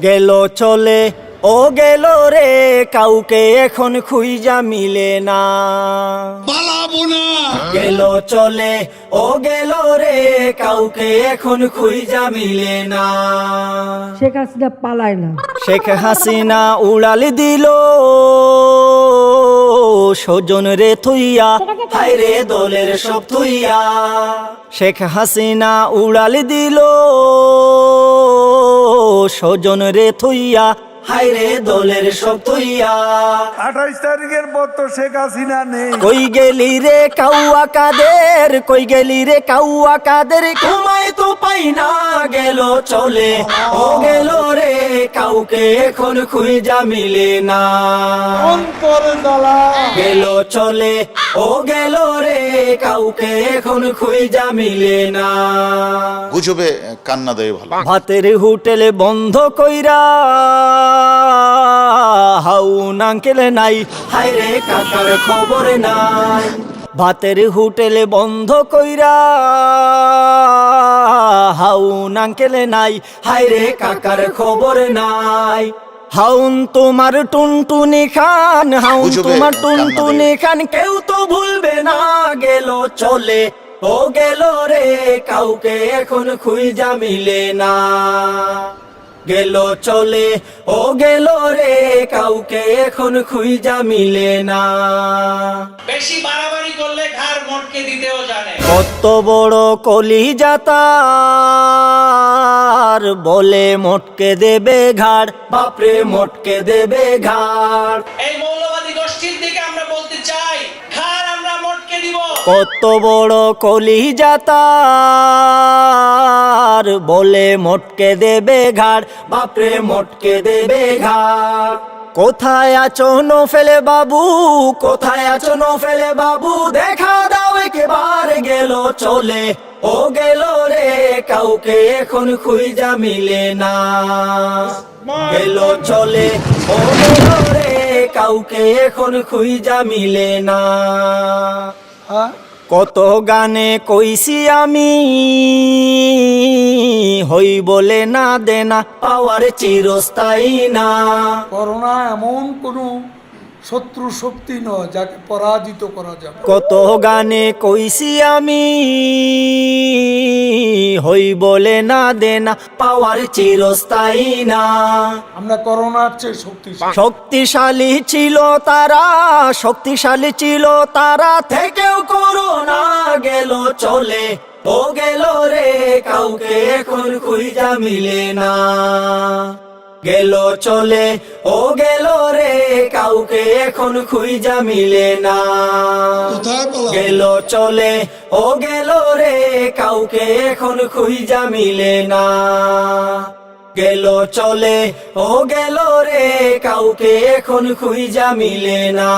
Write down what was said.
গেল চলে ও গেল রে, কাউকে এখন খুঁজা মিলে না। পালাবো না। গেল চলে ও গেল রে, কাউকে এখন খুঁজা মিলে না। শেখ হাসিনা পালায় না। শেখ হাসিনা উড়াল দিল স্বজন রে থুইয়া, হায় রে দলের সব থুইয়া। শেখ হাসিনা উড়াল দিল স্বজন রে থুইয়া, হায় রে দলের সব থুইয়া। 28 তারিখের পর তো শেখ হাসিনা নেই। কই গেলি রে কাউয়া কাদের, কই গেলি রে কাউয়া কাদের, ঘুমাই তো পাই না। গেল চলে ও গেল রে, কাউকে এখন খুঁজা মিলে না। অন্তর জ্বালা। গেল চলে ও গেল রে, কাউকে এখন খুঁজা মিলে না। গুজবে কান্না দেয় ভালো। ভাতের হোটেলে বন্ধ কইরা হাউন আঙ্কেল নাই, হায় রে কাকার খবর নাই। ভাতের হোটেলে বন্ধ কইরা হাউন আঙ্কেল নাই, হায় রে কাকার খবর নাই। হাউন তোমার টুনটুনি খান, হাউন তোমার টুনটুনি খান, কেউ তো ভুলবে না। গেল চলে ও গেল রে, কাউকে এখন খুঁজা মিলে না। গেল চলে ও গেল রে, কাউকে এখন খুঁজা মিলে না। বেশি বাড়াবাড়ি করলে ঘাড় মটকে দিতেও জানে। কত বড় কলিজা তার, বলে মটকে দেবে ঘাড়, বাপরে মটকে দেবে ঘাড়। এই মৌলবাদী গোষ্ঠীর দিকে আমরা বলতে চাই, ঘাড় আমরা মটকে দিব। কত বড় কলিজা তার, বলে মটকে দেবে ঘাড়, বাপরে মটকে দেবে ঘাড়। কোথায় আছো নফেলে বাবু, কোথায় আছো নফেলে বাবু, দেখা দাও একবার। গেল চলে ও গেল রে, কাউকে এখন খুঁজা মিলে না। গেল চলে ও গেল রে, কাউকে এখন খুঁজা মিলে না। কত গানে কইছি আমি, হই বলে না দেনা, পাওয়ার চিরস্থায়ী না। করোনা এমন কোনো শত্রু শক্তি নয় যাকে পরাজিত করা যাবে। কত গানে কইছি আমি, হই বলে না দেনা, পাওয়ার চিরস্থায়ী না। আমরা করোনার চেয়ে শক্তিশালী। শক্তিশালী ছিল তারা, শক্তিশালী ছিল তারা, থেকেও করোনা। গেল চলে ও গেল রে, কাউকে এখন খুঁজা মিলে না। গেল চলে ও গেল রে, কাউকে এখন খুঁজা মিলে না। গেল চলে ও গেল রে, কাউকে এখন খুঁজা মিলে না। গেল চলে ও গেল রে, কাউকে এখন খুঁজা মিলে না।